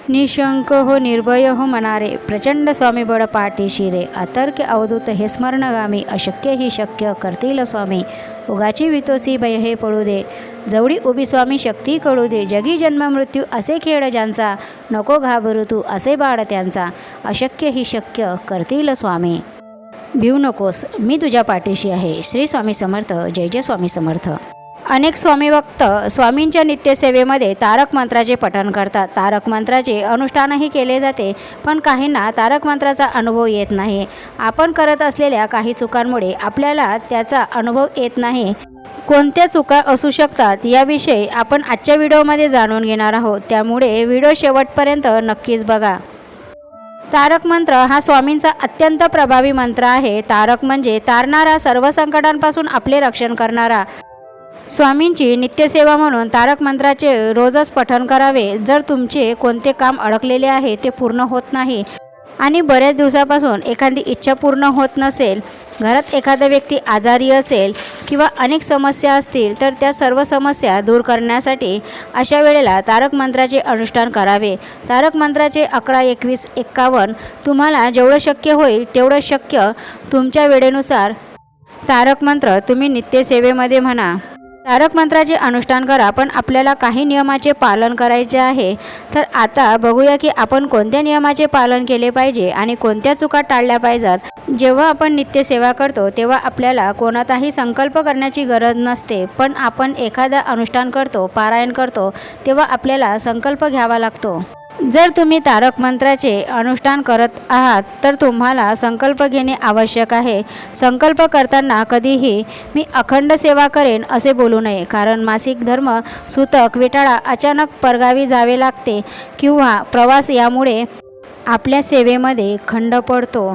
निशंक हो निर्भय हो मनारे, प्रचंड स्वामी बळ पाठीशी रे. अतर्क्य अवधूत हे स्मरणगामी, अशक्य ही शक्य करतील स्वामी. उगाची वितोसी भय हे पडू दे, जवळी उभी स्वामी शक्ती कळू दे. जगी जन्म मृत्यू असे खेळ ज्यांचा, नको घाबरू तू असे बाळ त्यांचा. अशक्य ही शक्य करतील स्वामी. भिऊ नकोस, मी तुझ्या पाठीशी आहे. श्री स्वामी समर्थ. जय जय स्वामी समर्थ. अनेक स्वामी भक्त स्वामींच्या नित्यसेवेमध्ये तारक मंत्राचे पठण करतात. तारक मंत्राचे अनुष्ठानही केले जाते, पण काहींना तारक मंत्राचा अनुभव येत नाही. आपण करत असलेल्या काही चुकांमुळे आपल्याला त्याचा अनुभव येत नाही. कोणत्या चुका असू शकतात याविषयी आपण आजच्या व्हिडिओमध्ये जाणून घेणार आहोत, त्यामुळे व्हिडिओ शेवटपर्यंत नक्कीच बघा. तारक मंत्र हा स्वामींचा अत्यंत प्रभावी मंत्र आहे. तारक म्हणजे तारणारा, सर्व संकटांपासून आपले रक्षण करणारा. स्वामींची नित्यसेवा म्हणून तारक मंत्राचे रोजच पठण करावे. जर तुमचे कोणते काम अडकलेले आहे ते पूर्ण होत नाही आणि बऱ्याच दिवसापासून एखादी इच्छा पूर्ण होत नसेल, घरात एखादा व्यक्ती आजारी असेल किंवा अनेक समस्या असतील, तर त्या सर्व समस्या दूर करण्यासाठी अशा वेळेला तारक मंत्राचे अनुष्ठान करावे. तारक मंत्राचे 11, 21, 51 तुम्हाला जेवढं शक्य होईल तेवढं शक्य तुमच्या वेळेनुसार तारक मंत्र तुम्ही नित्यसेवेमध्ये म्हणा. तारक मंत्राचे अनुष्ठान करा, पण आपल्याला काही नियमाचे पालन करायचे आहे. तर आता बघूया की आपण कोणत्या नियमाचे पालन केले पाहिजे आणि कोणत्या चुका टाळल्या पाहिजेत. जेव्हा आपण नित्यसेवा करतो तेव्हा आपल्याला कोणाचाही संकल्प करण्याची गरज नसते, पण आपण एखादा अनुष्ठान करतो, पारायण करतो, तेव्हा आपल्याला संकल्प घ्यावा लागतो. जर तुम्ही तारक मंत्राचे अनुष्ठान करत आहात तर तुम्हाला संकल्प घेणे आवश्यक आहे. संकल्प करताना कधीही मी अखंड सेवा करेन असे बोलू नये, कारण मासिक धर्म, सूतक, विटाळा, अचानक परगावी जावे लागते किंवा प्रवास यामुळे आपल्या सेवेमध्ये खंड पडतो.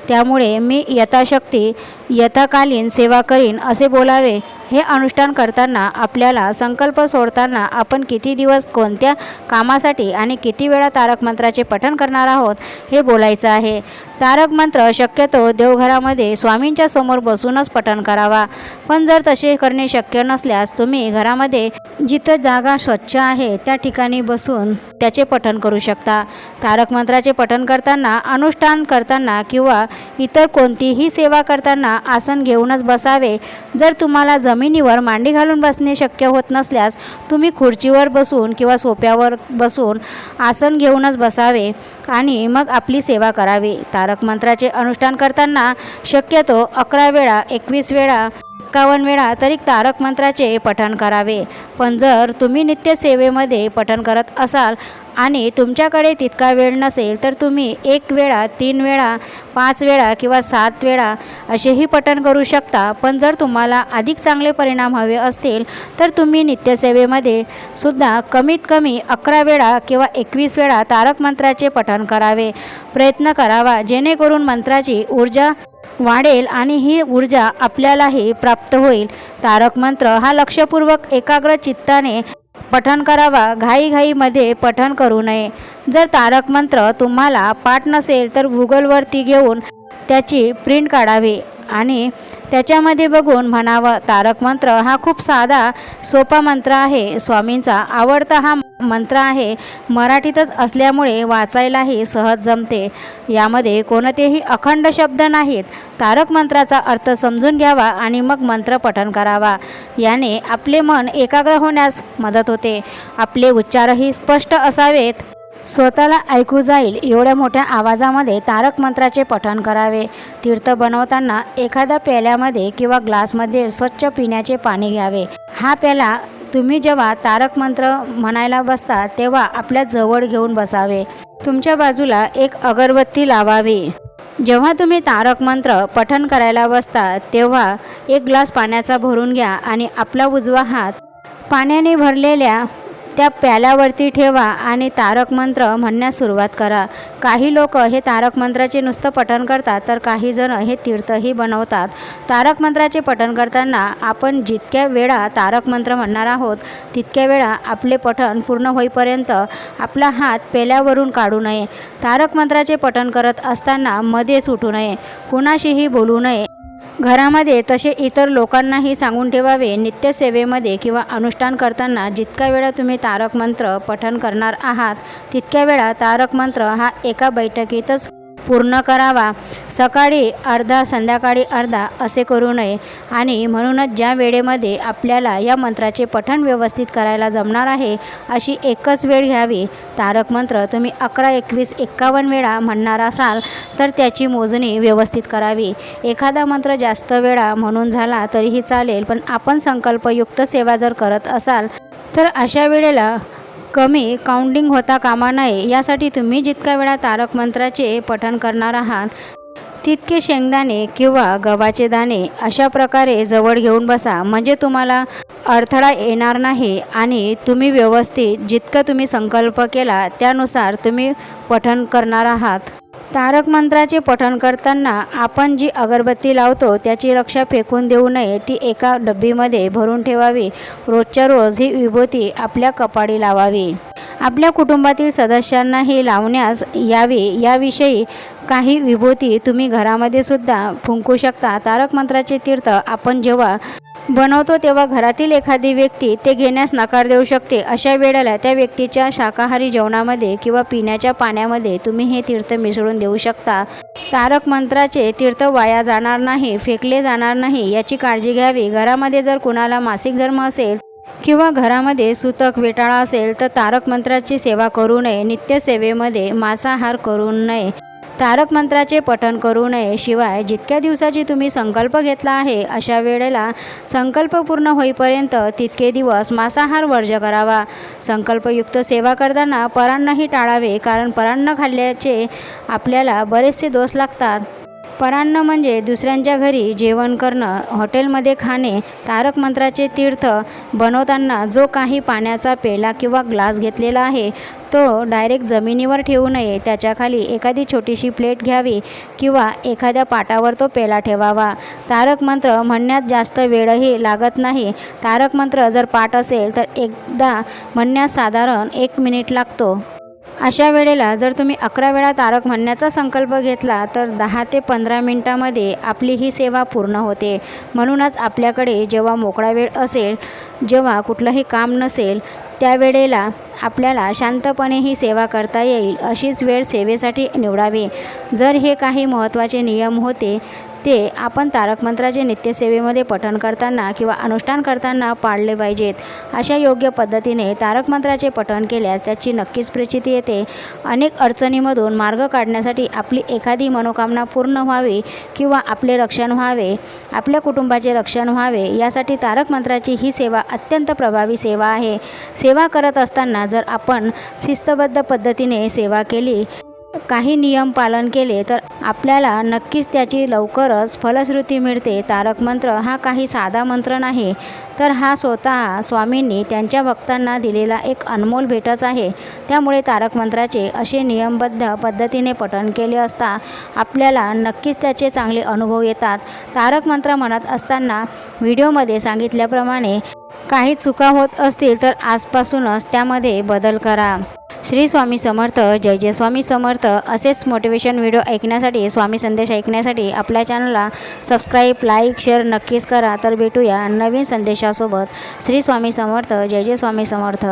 त्यामुळे मी यथाशक्ती यथाकालीन सेवा करीन असे बोलावे. हे अनुष्ठान करताना आपल्याला संकल्प सोडताना आपण किती दिवस कोणत्या कामासाठी आणि किती वेळा तारक मंत्राचे पठण करणार आहोत हे बोलायचं आहे. तारक मंत्र शक्यतो देवघरामध्ये स्वामींच्या समोर बसूनच पठण करावा, पण जर तसे करणे शक्य नसल्यास तुम्ही घरामध्ये जिथं जागा स्वच्छ आहे त्या ठिकाणी बसून त्याचे पठण करू शकता. तारक मंत्राचे पठण करताना, अनुष्ठान करताना किंवा इतर कोणतीही सेवा करताना आसन घेऊनच बसावे. जर तुम्हाला जमिनीवर मांडी घालून बसणे शक्य होत नसल्यास तुम्ही खुर्चीवर बसून किंवा सोफ्यावर बसून आसन घेऊनच बसावे आणि मग आपली सेवा करावी. तारक मंत्राचे अनुष्ठान करताना शक्यतो 11 वेळा, 21 वेळा, 51 वेळा तरी तारक मंत्राचे पठण करावे. पण जर तुम्ही नित्यसेवेमध्ये पठण करत असाल आणि तुमच्याकडे तितका वेळ नसेल तर तुम्ही 1 वेळा, 3 वेळा, 5 वेळा किंवा 7 वेळा असेही पठण करू शकता. पण जर तुम्हाला अधिक चांगले परिणाम हवे असतील तर तुम्ही नित्यसेवेमध्ये सुद्धा कमीत कमी 11 वेळा किंवा 21 वेळा तारक मंत्राचे पठण करावे. प्रयत्न करावा जेणेकरून मंत्राची ऊर्जा वाढेल आणि ही ऊर्जा आपल्यालाही प्राप्त होईल. तारक मंत्र हा लक्षपूर्वक एकाग्र चित्ताने पठण करावा. घाईघाईमध्ये पठण करू नये. जर तारक मंत्र तुम्हाला पाठ नसेल तर गुगलवरती घेऊन त्याची प्रिंट काढावी आणि त्याच्यामध्ये बघून म्हणावं. तारक मंत्र हा खूप साधा, सोपा मंत्र आहे. स्वामींचा आवडता हा मंत्र आहे. मराठीतच असल्यामुळे वाचायलाही सहज जमते. यामध्ये कोणतेही अखंड शब्द नाहीत. तारक मंत्राचा अर्थ समजून घ्यावा आणि मग मंत्र पठण करावा. याने आपले मन एकाग्र होण्यास मदत होते. आपले उच्चारही स्पष्ट असावेत. स्वतःला ऐकू जाईल एवढ्या मोठ्या आवाजामध्ये तारक मंत्राचे पठण करावे. तीर्थ बनवताना एखाद्या प्याल्यामध्ये किंवा ग्लासमध्ये स्वच्छ पिण्याचे पाणी घ्यावे. हा प्याला तुम्ही जेव्हा तारक मंत्र म्हणायला बसता तेव्हा आपल्या जवळ घेऊन बसावे. तुमच्या बाजूला एक अगरबत्ती लावावी. जेव्हा तुम्ही तारक मंत्र पठण करायला बसता तेव्हा 1 ग्लास पाण्याचा भरून घ्या आणि आपला उजवा हात पाण्याने भरलेल्या त्या प्याल्यावरती ठेवा आणि तारक मंत्र म्हणण्यास सुरुवात करा. काही लोक हे तारक मंत्राचे नुसतं पठण करतात, तर काही जण हे तीर्थही बनवतात. तारक मंत्राचे पठण करताना आपण जितक्या वेळा तारक मंत्र म्हणणार आहोत तितक्या वेळा आपले पठण पूर्ण होईपर्यंत आपला हात पेल्यावरून काढू नये. तारक मंत्राचे पठण करत असताना मध्येच उठू नये, कुणाशीही बोलू नये. घरामध्ये तसे इतर लोकांनाही सांगून ठेवावे. नित्यसेवेमध्ये किंवा अनुष्ठान करताना जितका वेळा तुम्ही तारक मंत्र पठण करणार आहात तितक्या वेळा तारक मंत्र हा एका बैठकीतच पूर्ण करावा. सकाळी अर्धा संध्याकाळी अर्धा असे करू नये. आणि म्हणूनच ज्या वेळेमध्ये आपल्याला या मंत्राचे पठण व्यवस्थित करायला जमणार आहे अशी एकच वेळ घ्यावी. तारक मंत्र तुम्ही 11, 21, 51 वेळा म्हणणार असाल तर त्याची मोजणी व्यवस्थित करावी. एखादा मंत्र जास्त वेळा म्हणून झाला तरीही चालेल, पण आपण संकल्पयुक्त सेवा जर करत असाल तर अशा वेळेला कमी काउंटिंग होता कामा नये. यासाठी तुम्ही जितका वेळा तारक मंत्राचे पठण करणार आहात तितके शेंगदाणे किंवा गव्हाचे दाणे अशा प्रकारे जवळ घेऊन बसा. म्हणजे तुम्हाला अडथळा येणार नाही आणि तुम्ही व्यवस्थित जितकं तुम्ही संकल्प केला त्यानुसार तुम्ही पठण करणार आहात. तारक मंत्राचे पठण करताना आपण जी अगरबत्ती लावतो त्याची रक्षा फेकून देऊ नये. ती एका डब्बीमध्ये भरून ठेवावी. रोजच्या रोज ही विभूती आपल्या कपाळी लावावी. आपल्या कुटुंबातील सदस्यांनाही लावण्यास यावी. याविषयी काही विभूती तुम्ही घरामध्ये सुद्धा फुंकू शकता. तारक मंत्राचे तीर्थ आपण जेव्हा बनवतो तेव्हा घरातील एखादी व्यक्ती ते घेण्यास नकार देऊ शकते. अशा वेळेला त्या व्यक्तीच्या शाकाहारी जेवणामध्ये किंवा पिण्याच्या पाण्यामध्ये तुम्ही हे तीर्थ मिसळून देऊ शकता. तारक मंत्राचे तीर्थ वाया जाणार नाही, फेकले जाणार नाही याची काळजी घ्यावी. घरामध्ये जर कुणाला मासिक धर्म असेल किंवा घरामध्ये सुतक वेटाळा असेल तर तारक मंत्राची सेवा करू नये. नित्यसेवेमध्ये मांसाहार करू नये. तारक मंत्राचे पठण करू नये. शिवाय जितक्या दिवसाची तुम्ही संकल्प घेतला आहे अशा वेळेला संकल्प पूर्ण होईपर्यंत तितके दिवस मांसाहार वर्ज्य करावा. संकल्पयुक्त सेवा करताना परान्नही टाळावे, कारण परान्न खाल्ल्याचे आपल्याला बरेचसे दोष लागतात. परान्न म्हणजे दुसऱ्यांच्या घरी जेवण करणं, हॉटेलमध्ये खाणे. तारक मंत्राचे तीर्थ बनवताना जो काही पाण्याचा पेला किंवा ग्लास घेतलेला आहे तो डायरेक्ट जमिनीवर ठेवू नये. त्याच्याखाली एखादी छोटीशी प्लेट घ्यावी किंवा एखाद्या पाटावर तो पेला ठेवावा. तारक मंत्र म्हणण्यात जास्त वेळही लागत नाही. तारक मंत्र जर पाठ असेल तर एकदा म्हणण्यास साधारण 1 मिनिट लागतो. अशा वेळेला जर तुम्ही 11 वेळा तारक म्हणण्याचा संकल्प घेतला तर 10 ते 15 मिनिटांमध्ये आपली ही सेवा पूर्ण होते. म्हणूनच आपल्याकडे जेव्हा मोकळा वेळ असेल, जेव्हा कुठलंही काम नसेल त्यावेळेला आपल्याला शांतपणे ही सेवा करता येईल अशीच वेळ सेवेसाठी निवडावी. जर हे काही महत्त्वाचे नियम होते ते आपण तारक मंत्राचे नित्यसेवेमध्ये पठण करताना किंवा अनुष्ठान करताना पाळले पाहिजेत. अशा योग्य पद्धतीने तारक मंत्राचे पठण केल्यास त्याची नक्कीच प्रचिती येते. अनेक अडचणीमधून मार्ग काढण्यासाठी आपली एखादी मनोकामना पूर्ण व्हावी किंवा आपले रक्षण व्हावे, आपल्या कुटुंबाचे रक्षण व्हावे यासाठी तारक मंत्राची ही सेवा अत्यंत प्रभावी सेवा आहे. सेवा करत असताना जर आपण शिस्तबद्ध पद्धतीने सेवा केली, काही नियम पालन केले तर आपल्याला नक्कीच त्याची लवकरच फलश्रुती मिळते. तारक मंत्र हा काही साधा मंत्र नाही, तर हा स्वतः स्वामींनी त्यांच्या भक्तांना दिलेला एक अनमोल भेटच आहे. त्यामुळे तारक मंत्राचे असे नियमबद्ध पद्धतीने पठण केले असता आपल्याला नक्कीच त्याचे चांगले अनुभव येतात. तारक मंत्र म्हणत असताना व्हिडिओमध्ये सांगितल्याप्रमाणे काही चुका होत असतील तर आजपासूनच त्यामध्ये बदल करा. श्री स्वामी समर्थ. जय जय स्वामी समर्थ. असेच मोटिवेशन व्हिडिओ ऐकण्यासाठी, स्वामी संदेश ऐकण्यासाठी आपल्या चॅनलला सबस्क्राईब, लाईक, शेअर नक्कीच करा. तर भेटूया नवीन संदेशासोबत. श्री स्वामी समर्थ. जय जय स्वामी समर्थ.